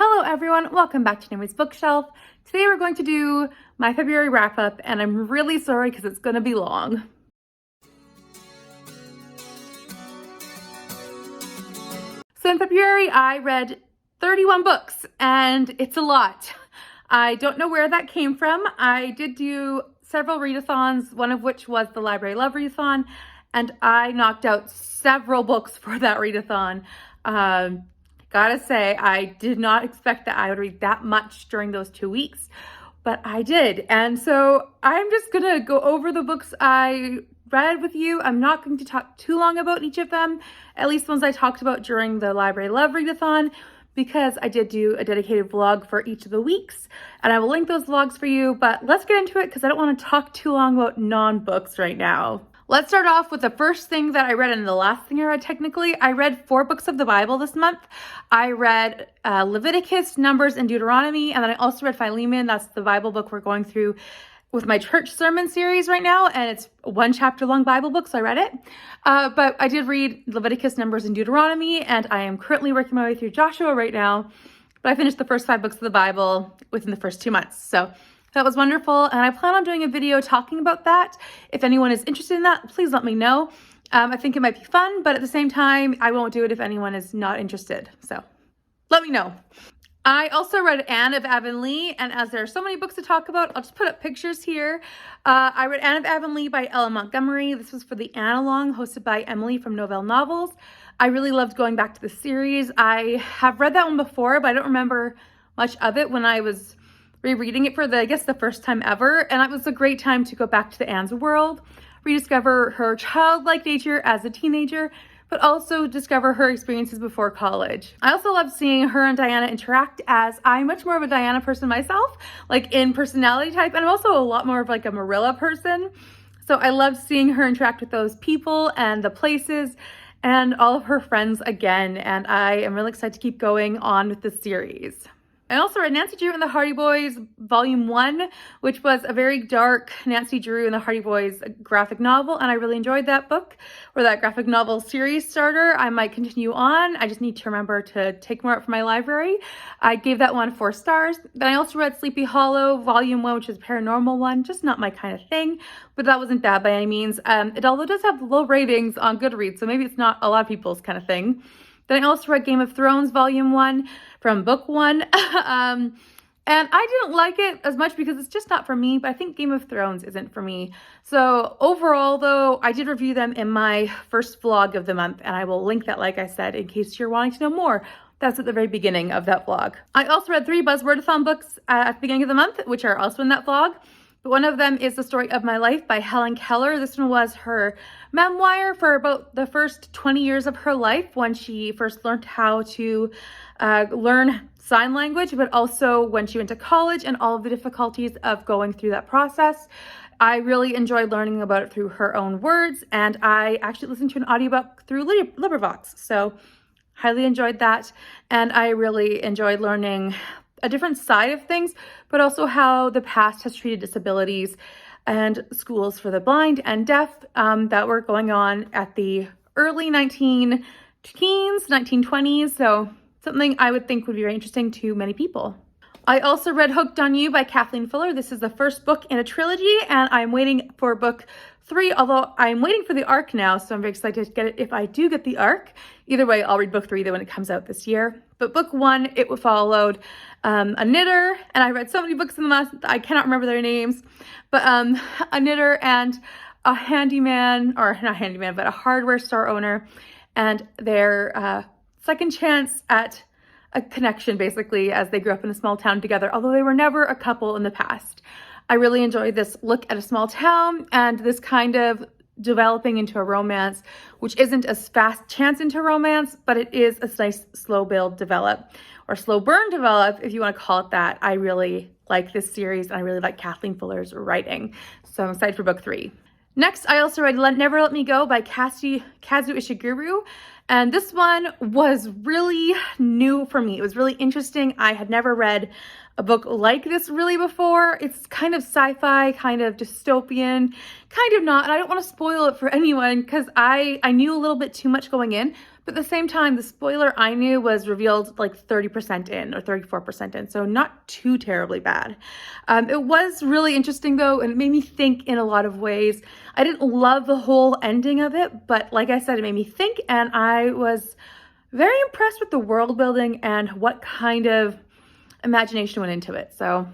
Hello everyone, welcome back to Naomi's Bookshelf. Today we're going to do my February wrap up and I'm really sorry because it's going to be long. So in February I read 31 books and it's a lot. I don't know where that came from. I did do several readathons, one of which was the Library Love Readathon, and I knocked out several books for that readathon. Gotta say, I did not expect that I would read that much during those 2 weeks, but I did. And so I'm just gonna go over the books I read with you. I'm not going to talk too long about each of them, at least the ones I talked about during the Library Love Readathon, because I did do a dedicated vlog for each of the weeks, and I will link those vlogs for you, but let's get into it because I don't want to talk too long about non-books right now. Let's start off with the first thing that I read and the last thing I read technically. I read 4 books of the Bible this month. I read Leviticus, Numbers, and Deuteronomy, and then I also read Philemon. That's the Bible book we're going through with my church sermon series right now, and it's a 1 chapter long Bible book, so I read it. But I did read Leviticus, Numbers, and Deuteronomy, and I am currently working my way through Joshua right now, but I finished the first 5 books of the Bible within the first 2 months. So that was wonderful, and I plan on doing a video talking about that. If anyone is interested in that, please let me know. I think it might be fun, but at the same time, I won't do it if anyone is not interested. So let me know. I also read Anne of Avonlea, and as there are so many books to talk about, I'll just put up pictures here. I read Anne of Avonlea by Ellen Montgomery. This was for the Anne-along hosted by Emily from Novelle Novels. I really loved going back to the series. I have read that one before, but I don't remember much of it when I was rereading it for the first time ever, and it was a great time to go back to the Anne's world, rediscover her childlike nature as a teenager, but also discover her experiences before college. I also love seeing her and Diana interact, as I'm much more of a Diana person myself, like in personality type, and I'm also a lot more of like a Marilla person. So I love seeing her interact with those people and the places and all of her friends again, and I am really excited to keep going on with this series. I also read Nancy Drew and the Hardy Boys Volume 1, which was a very dark Nancy Drew and the Hardy Boys graphic novel, and I really enjoyed that book, or that graphic novel series starter. I might continue on. I just need to remember to take more out from my library. I gave that one 4 stars. Then I also read Sleepy Hollow Volume 1, which is a paranormal one, just not my kind of thing, but that wasn't bad by any means. It although does have low ratings on Goodreads, so maybe it's not a lot of people's kind of thing. Then I also read Game of Thrones Volume 1 from Book 1. And I didn't like it as much because it's just not for me, but I think Game of Thrones isn't for me. So overall, though, I did review them in my first vlog of the month, and I will link that, like I said, in case you're wanting to know more. That's at the very beginning of that vlog. I also read 3 Buzzwordathon books at the beginning of the month, which are also in that vlog. But one of them is The Story of My Life by Helen Keller. This one was her memoir for about the first 20 years of her life, when she first learned how to learn sign language, but also when she went to college and all of the difficulties of going through that process. I really enjoyed learning about it through her own words, and I actually listened to an audiobook through LibriVox, so highly enjoyed that. And I really enjoyed learning a different side of things, but also how the past has treated disabilities and schools for the blind and deaf that were going on at the early 19 teens, 1920s. So something I would think would be very interesting to many people. I also read Hooked on You by Kathleen Fuller. This is the first book in a trilogy, and I'm waiting for book 3, although I'm waiting for the ARC now, so I'm very excited to get it if I do get the ARC. Either way, I'll read book 3 when it comes out this year. But book 1, it followed a knitter, and I read so many books in the month, I cannot remember their names, but a knitter and a handyman, or not handyman, but a hardware store owner, and their second chance at a connection, basically, as they grew up in a small town together, although they were never a couple in the past. I really enjoyed this look at a small town and this kind of developing into a romance, which isn't a fast chance into romance, but it is a nice slow build develop, or slow burn develop, if you want to call it that. I really like this series, and I really like Kathleen Fuller's writing, so I'm excited for book 3. Next, I also read Never Let Me Go by Kazu Ishiguro, and this one was really new for me. It was really interesting. I had never read a book like this really before. It's kind of sci-fi, kind of dystopian, kind of not, and I don't want to spoil it for anyone because I knew a little bit too much going in, But at the same time, the spoiler I knew was revealed like 30% in or 34% in, so not too terribly bad. It was really interesting though, and it made me think in a lot of ways. I didn't love the whole ending of it, but like I said, it made me think, and I was very impressed with the world building and what kind of imagination went into it. So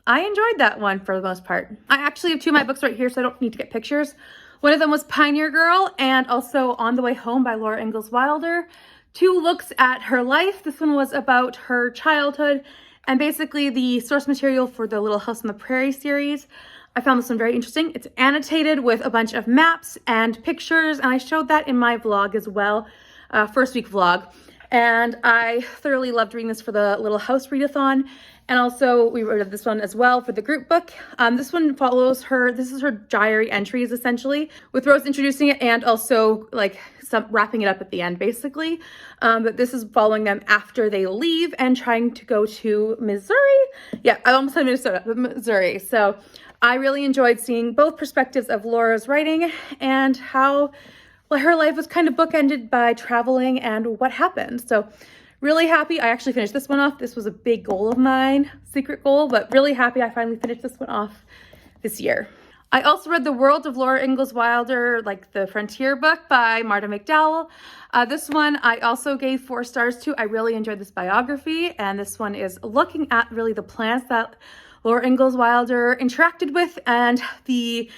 I enjoyed that one for the most part. I actually have two of my books right here, so I don't need to get pictures. One of them was Pioneer Girl and also On the Way Home by Laura Ingalls Wilder. Two looks at her life. This one was about her childhood and basically the source material for the Little House on the Prairie series. I found this one very interesting. It's annotated with a bunch of maps and pictures, and I showed that in my vlog as well, first week vlog. And I thoroughly loved reading this for the Little House readathon. And also we read this one as well for the group book. This one follows her, this is her diary entries essentially, with Rose introducing it and also like wrapping it up at the end basically. But this is following them after they leave and trying to go to Missouri. Yeah, I almost said Minnesota, but Missouri. So I really enjoyed seeing both perspectives of Laura's writing and how her life was kind of bookended by traveling and what happened. So really happy I actually finished this one off. This was a big goal of mine, secret goal, but really happy I finally finished this one off this year. I also read The World of Laura Ingalls Wilder, like the Frontier book by Marta McDowell. This one I also gave 4 stars to. I really enjoyed this biography, and this one is looking at really the plants that Laura Ingalls Wilder interacted with and the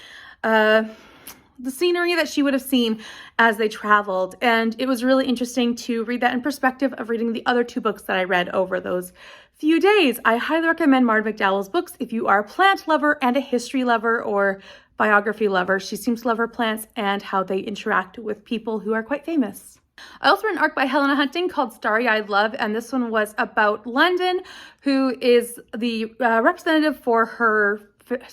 scenery that she would have seen as they traveled. And it was really interesting to read that in perspective of reading the other 2 books that I read over those few days. I highly recommend Marta McDowell's books if you are a plant lover and a history lover or biography lover. She seems to love her plants and how they interact with people who are quite famous. I also read an arc by Helena Hutton called Starry-Eyed Love, and this one was about London, who is the representative for her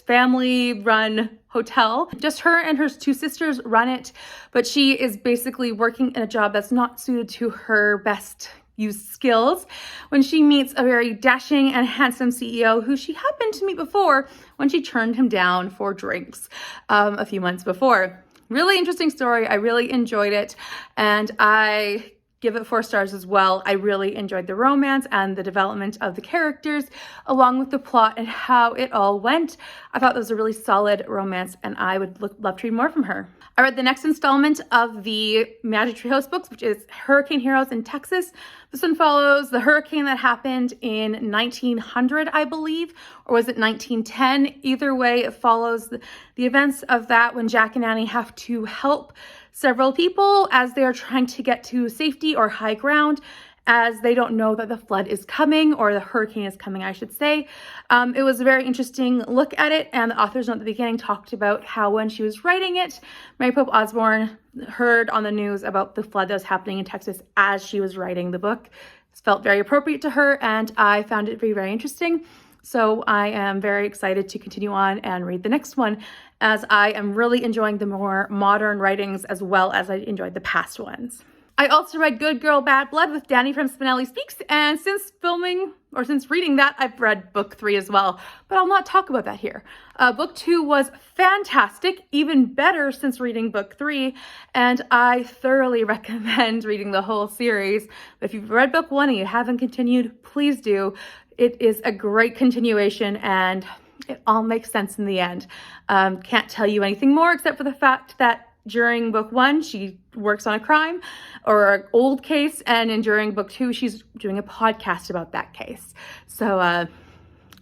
family-run hotel. Just her and her 2 sisters run it, but she is basically working in a job that's not suited to her best used skills when she meets a very dashing and handsome CEO who she happened to meet before when she turned him down for drinks a few months before. Really interesting story. I really enjoyed it, and I give it 4 stars as well. I really enjoyed the romance and the development of the characters, along with the plot and how it all went. I thought it was a really solid romance, and I would love to read more from her. I read the next installment of the Magic Treehouse books, which is Hurricane Heroes in Texas. This one follows the hurricane that happened in 1900, I believe, or was it 1910? Either way, it follows the events of that when Jack and Annie have to help several people as they are trying to get to safety or high ground, as they don't know that the flood is coming, or the hurricane is coming, I should say. It was a very interesting look at it, and the author's note at the beginning talked about how when she was writing it, Mary Pope Osborne heard on the news about the flood that was happening in Texas as she was writing the book. It felt very appropriate to her, and I found it very, very interesting. So I am very excited to continue on and read the next one, as I am really enjoying the more modern writings as well as I enjoyed the past ones. I also read Good Girl, Bad Blood with Danny from Spinelli Speaks, and since reading that, I've read book 3 as well, but I'll not talk about that here. Book 2 was fantastic, even better since reading book 3, and I thoroughly recommend reading the whole series. If you've read book 1 and you haven't continued, please do. It is a great continuation, and it all makes sense in the end. Can't tell you anything more except for the fact that during book 1, she works on a crime or an old case, and during book 2, she's doing a podcast about that case. So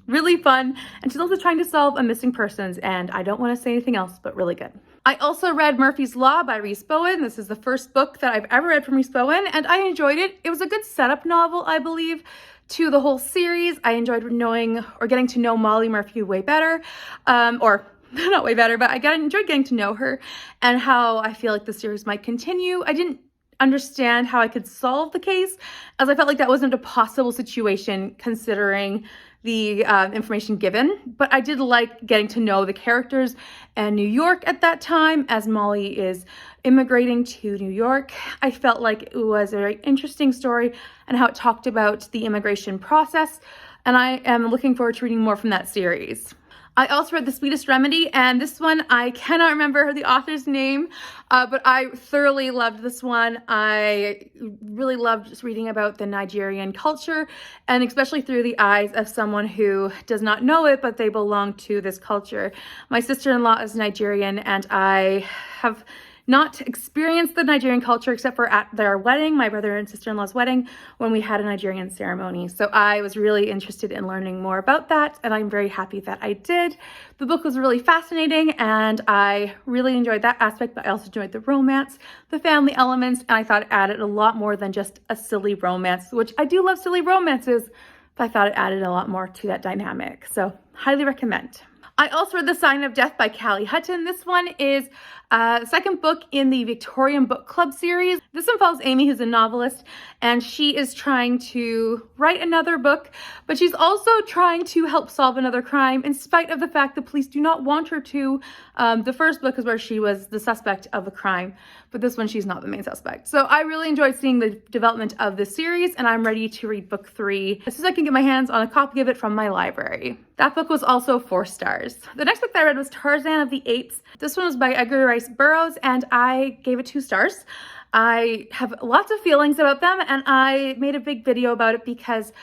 really fun, and she's also trying to solve a missing persons, and I don't want to say anything else, but really good. I also read Murphy's Law by Rhys Bowen. This is the first book that I've ever read from Rhys Bowen, and I enjoyed it. It was a good setup novel, I believe, to the whole series. I enjoyed knowing or getting to know Molly Murphy way better, or not way better, but I enjoyed getting to know her and how I feel like the series might continue. I didn't understand how I could solve the case, as I felt like that wasn't a possible situation considering the information given, but I did like getting to know the characters and New York at that time as Molly is immigrating to New York. I felt like it was a very interesting story and how it talked about the immigration process, and I am looking forward to reading more from that series. I also read The Sweetest Remedy, and this one, I cannot remember the author's name, but I thoroughly loved this one. I really loved just reading about the Nigerian culture, and especially through the eyes of someone who does not know it, but they belong to this culture. My sister-in-law is Nigerian, and I have not experienced the Nigerian culture except for at their wedding, my brother and sister-in-law's wedding, when we had a Nigerian ceremony. So I was really interested in learning more about that, and I'm very happy that I did. The book was really fascinating, and I really enjoyed that aspect, but I also enjoyed the romance, the family elements, and I thought it added a lot more than just a silly romance, which I do love silly romances, but I thought it added a lot more to that dynamic. So highly recommend. I also read The Sign of Death by Callie Hutton. This one is the second book in the Victorian Book Club series. This involves Amy, who's a novelist, and she is trying to write another book, but she's also trying to help solve another crime in spite of the fact the police do not want her to. The first book is where she was the suspect of a crime, but this one she's not the main suspect. So I really enjoyed seeing the development of this series, and I'm ready to read book 3 as soon as I can get my hands on a copy of it from my library. That book was also 4 stars. The next book that I read was Tarzan of the Apes. This one was by Edgar Burroughs, and I gave it 2 stars. I have lots of feelings about them, and I made a big video about it because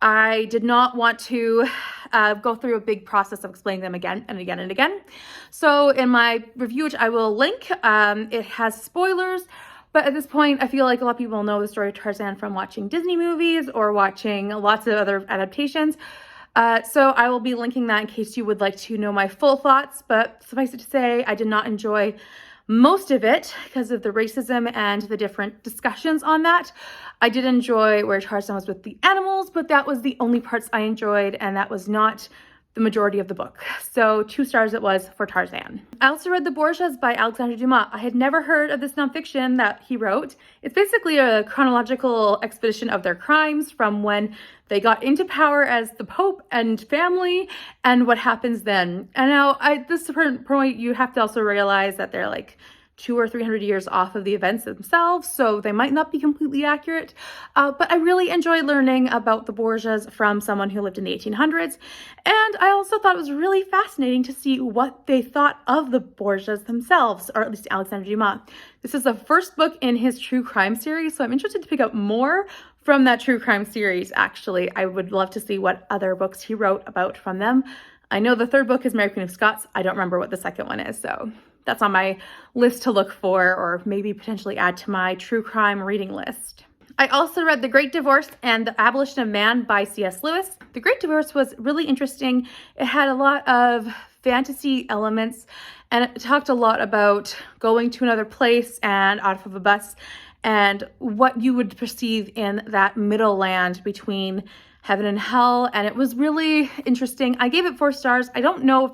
I did not want to go through a big process of explaining them again and again and again. So in my review, which I will link, it has spoilers, but at this point, I feel like a lot of people know the story of Tarzan from watching Disney movies or watching lots of other adaptations. So I will be linking that in case you would like to know my full thoughts, but suffice it to say, I did not enjoy most of it because of the racism and the different discussions on that. I did enjoy where Tarzan was with the animals, but that was the only parts I enjoyed, and that was not the majority of the book. So 2 stars it was for Tarzan. I also read The Borgias by Alexandre Dumas. I had never heard of this nonfiction that he wrote. It's basically a chronological expedition of their crimes from when they got into power as the Pope and family and what happens then. And now at this point, you have to also realize that they're like 200 or 300 years off of the events themselves, so they might not be completely accurate. But I really enjoyed learning about the Borgias from someone who lived in the 1800s. And I also thought it was really fascinating to see what they thought of the Borgias themselves, or at least Alexandre Dumas. This is the first book in his true crime series, so I'm interested to pick up more from that true crime series, actually. I would love to see what other books he wrote about from them. I know the 3rd book is Mary Queen of Scots. I don't remember what the 2nd one is, so that's on my list to look for, or maybe potentially add to my true crime reading list. I also read The Great Divorce and The Abolition of Man by C.S. Lewis. The Great Divorce was really interesting. It had a lot of fantasy elements, and it talked a lot about going to another place and out of a bus and what you would perceive in that middle land between heaven and hell. And it was really interesting. I gave it 4 stars. I don't know if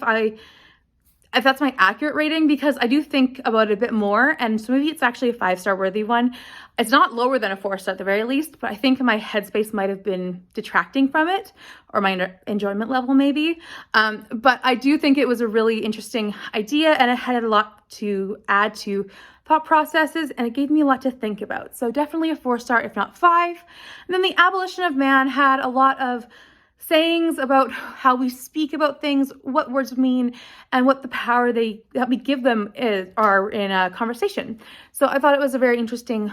that's my accurate rating, because I do think about it a bit more, and so maybe it's actually a 5-star worthy one. It's not lower than a 4-star at the very least, but I think my headspace might have been detracting from it, or my enjoyment level maybe. But I do think it was a really interesting idea, and it had a lot to add to thought processes, and it gave me a lot to think about. So definitely a 4-star, if not 5. And then The Abolition of Man had a lot of sayings about how we speak about things, what words mean, and what the power that we give them are in a conversation. So I thought it was a very interesting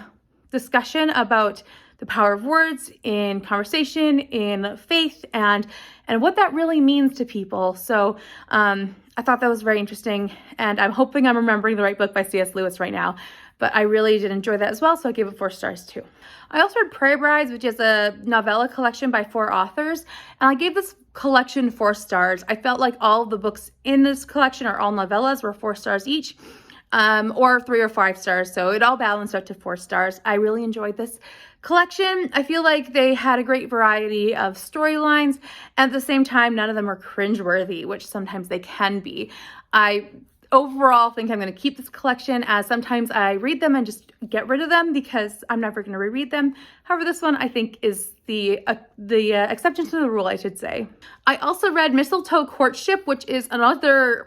discussion about the power of words in conversation, in faith, and what that really means to people. So I thought that was very interesting, and I'm hoping I'm remembering the right book by C.S. Lewis right now. But I really did enjoy that as well, so I gave it 4 stars too. I also read Prairie, which is a novella collection by 4 authors, and I gave this collection 4 stars. I felt like all the books in this collection, or all novellas, were 4 stars each, or 3 or 5 stars, so it all balanced out to 4 stars. I really enjoyed this collection. I feel like they had a great variety of storylines, and at the same time, none of them were cringeworthy, which sometimes they can be. I overall think I'm going to keep this collection, as sometimes I read them and just get rid of them because I'm never going to reread them. However, this one I think is the exception to the rule, I should say. I also read Mistletoe Courtship, which is another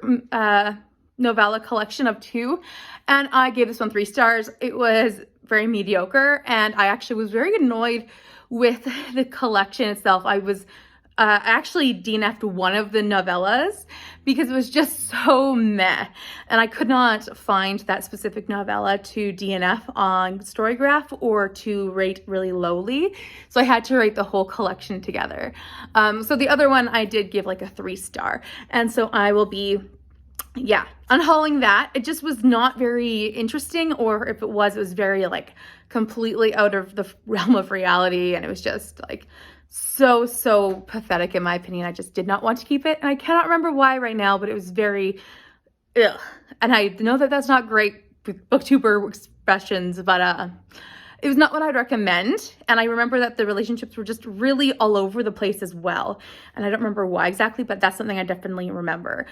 novella collection of 2, and I gave this one 3 stars. It was very mediocre, and I actually was very annoyed with the collection itself. I was I actually DNF'd one of the novellas because it was just so meh. And I could not find that specific novella to DNF on Storygraph or to rate really lowly. So I had to rate the whole collection together. So the other one I did give like a 3-star. And so I will be, yeah, unhauling that. It just was not very interesting, or if it was very like completely out of the realm of reality. And it was just like so pathetic in my opinion. I just did not want to keep it. And I cannot remember why right now, but it was very, ugh. And I know that that's not great booktuber expressions, but it was not what I'd recommend. And I remember that the relationships were just really all over the place as well. And I don't remember why exactly, but that's something I definitely remember.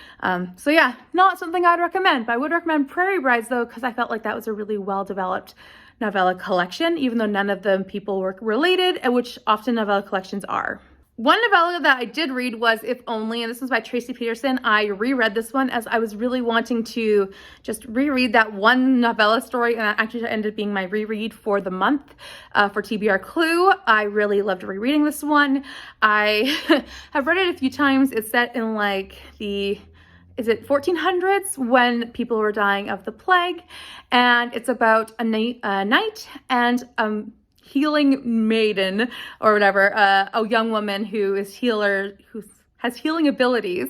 So yeah, not something I'd recommend, but I would recommend Prairie Brides though, because I felt like that was a really well-developed novella collection, even though none of the people were related, which often novella collections are. One novella that I did read was If Only, and this was by Tracie Peterson. I reread this one as I was really wanting to just reread that one novella story, and that actually ended up being my reread for the month for TBR Clue. I really loved rereading this one. I have read it a few times. It's set in like the 1400s when people were dying of the plague, and it's about a knight and healing maiden or whatever, a young woman who has healing abilities.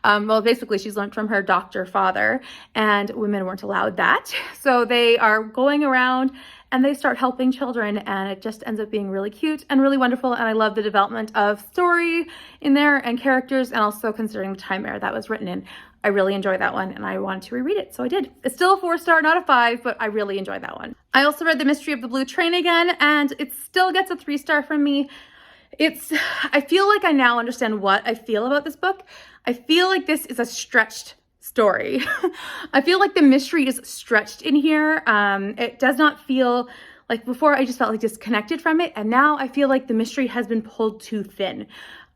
Well, basically she's learned from her doctor father, and women weren't allowed that. So they are going around and they start helping children, and it just ends up being really cute and really wonderful. And I love the development of story in there and characters, and also considering the time era that was written in. I really enjoyed that one and I wanted to reread it, so I did. It's still a 4-star, not a 5, but I really enjoyed that one. I also read The Mystery of the Blue Train again, and it still gets a 3-star from me. I feel like I now understand what I feel about this book. I feel like this is a stretched story. I feel like the mystery is stretched in here. It does not feel like, before I just felt like disconnected from it, and now I feel like the mystery has been pulled too thin.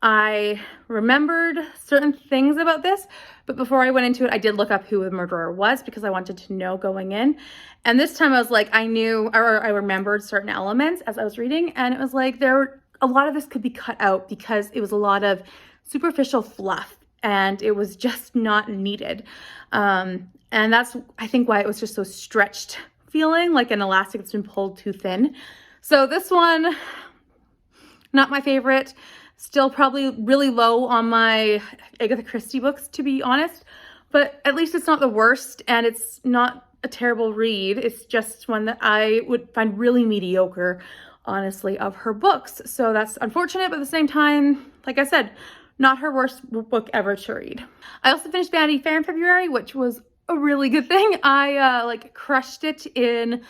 I remembered certain things about this, but before I went into it, I did look up who the murderer was because I wanted to know going in. And this time I was like, I knew, or I remembered certain elements as I was reading, and it was like a lot of this could be cut out because it was a lot of superficial fluff and it was just not needed. And that's, I think, why it was just so stretched feeling, like an elastic that's been pulled too thin. So this one, not my favorite. Still probably really low on my Agatha Christie books, to be honest, but at least it's not the worst, and it's not a terrible read. It's just one that I would find really mediocre, honestly, of her books. So that's unfortunate, but at the same time, like I said, not her worst book ever to read. I also finished Vanity Fair in February, which was a really good thing. I crushed it in,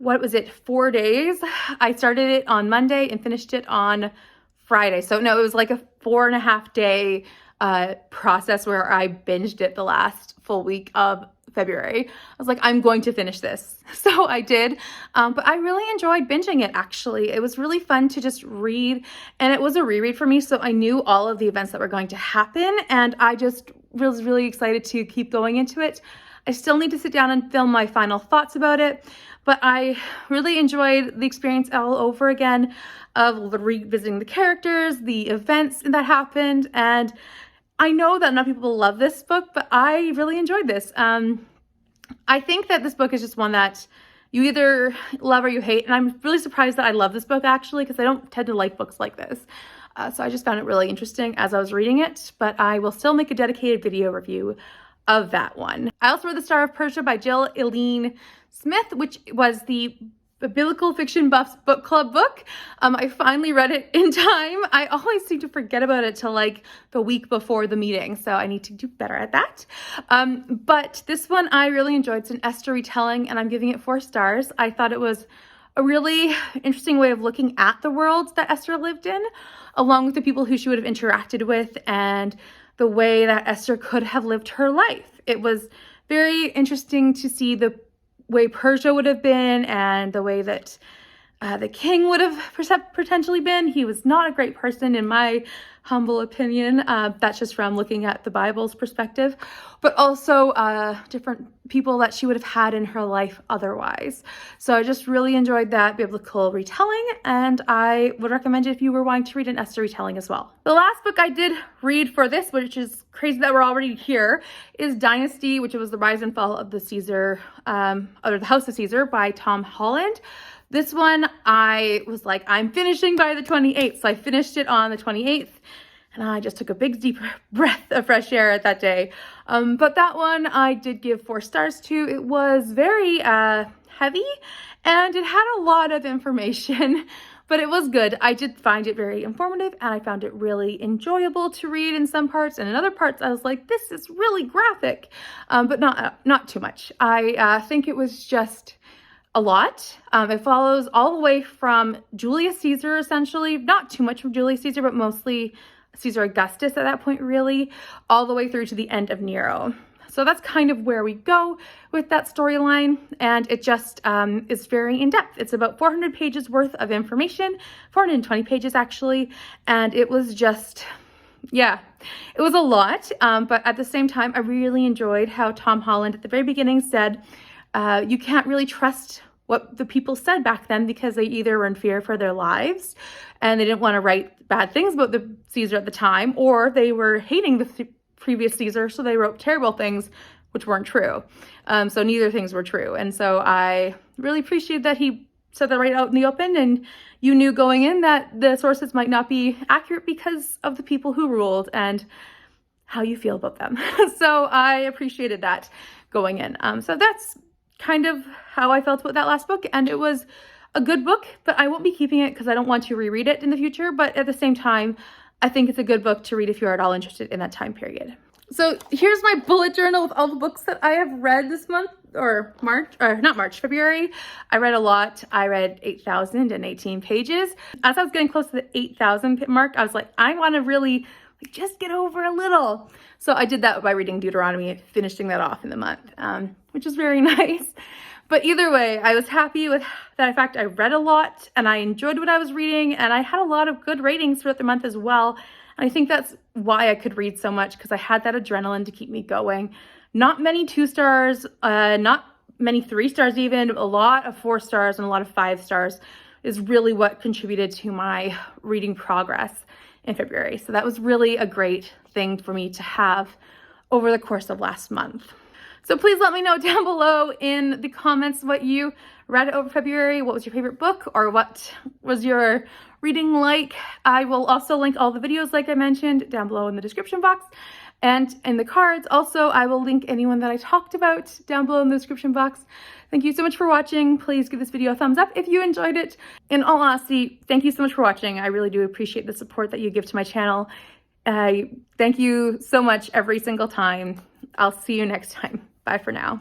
4 days? I started it on Monday and finished it on Friday. So no, it was like a 4.5 day process where I binged it the last full week of February. I was like, I'm going to finish this. So I did, but I really enjoyed binging it actually. It was really fun to just read, and it was a reread for me, so I knew all of the events that were going to happen, and I just was really excited to keep going into it. I still need to sit down and film my final thoughts about it, but I really enjoyed the experience all over again of revisiting the characters, the events that happened, and I know that not people love this book, but I really enjoyed this. I think that this book is just one that you either love or you hate, and I'm really surprised that I love this book actually, because I don't tend to like books like this. So I just found it really interesting as I was reading it, but I will still make a dedicated video review of that one. I also read The Star of Persia by Jill Eileen Smith, which was the Biblical Fiction Buffs book club book. I finally read it in time. I always seem to forget about it till like the week before the meeting, so I need to do better at that. But this one I really enjoyed. It's an Esther retelling, and I'm giving it 4 stars. I thought it was a really interesting way of looking at the world that Esther lived in, along with the people who she would have interacted with and the way that Esther could have lived her life. It was very interesting to see the way Persia would have been and the way that the king would have potentially been. He was not a great person in my humble opinion. That's just from looking at the Bible's perspective, but also different people that she would have had in her life otherwise. So I just really enjoyed that biblical retelling, and I would recommend it if you were wanting to read an Esther retelling as well. The last book I did read for this, which is crazy that we're already here, is Dynasty, which was the rise and fall of the Caesar, or the House of Caesar by Tom Holland. This one, I was like, I'm finishing by the 28th. So I finished it on the 28th, and I just took a big deep breath of fresh air at that day. But that one I did give 4 stars to. It was very heavy, and it had a lot of information, but it was good. I did find it very informative, and I found it really enjoyable to read in some parts, and in other parts I was like, this is really graphic, but not too much. I think it was just a lot. It follows all the way from Julius Caesar, essentially, not too much from Julius Caesar, but mostly Caesar Augustus at that point, really, all the way through to the end of Nero. So that's kind of where we go with that storyline, and it just is very in-depth. It's about 400 pages worth of information, 420 pages actually, and it was just, yeah, it was a lot, but at the same time, I really enjoyed how Tom Holland at the very beginning said, you can't really trust what the people said back then because they either were in fear for their lives and they didn't want to write bad things about the Caesar at the time, or they were hating the previous Caesar, so they wrote terrible things which weren't true. So neither things were true. And so I really appreciate that he said that right out in the open, and you knew going in that the sources might not be accurate because of the people who ruled and how you feel about them. So I appreciated that going in. So that's kind of how I felt about that last book, and it was a good book, but I won't be keeping it because I don't want to reread it in the future, but at the same time, I think it's a good book to read if you're at all interested in that time period. So here's my bullet journal with all the books that I have read this month, or February. I read a lot. I read 8,018 pages. As I was getting close to the 8,000 mark, I was like, I want to really just get over a little. So I did that by reading Deuteronomy, finishing that off in the month, which is very nice. But either way, I was happy with that. In fact, I read a lot and I enjoyed what I was reading, and I had a lot of good ratings throughout the month as well. And I think that's why I could read so much, because I had that adrenaline to keep me going. Not many 2 stars, not many 3 stars even, a lot of 4 stars and a lot of 5 stars is really what contributed to my reading progress in February. So that was really a great thing for me to have over the course of last month. So please let me know down below in the comments what you read over February. What was your favorite book, or what was your reading like? I will also link all the videos like I mentioned down below in the description box and in the cards. Also, I will link anyone that I talked about down below in the description box. Thank you so much for watching. Please give this video a thumbs up if you enjoyed it. In all honesty, thank you so much for watching. I really do appreciate the support that you give to my channel. Thank you so much every single time. I'll see you next time. Bye for now.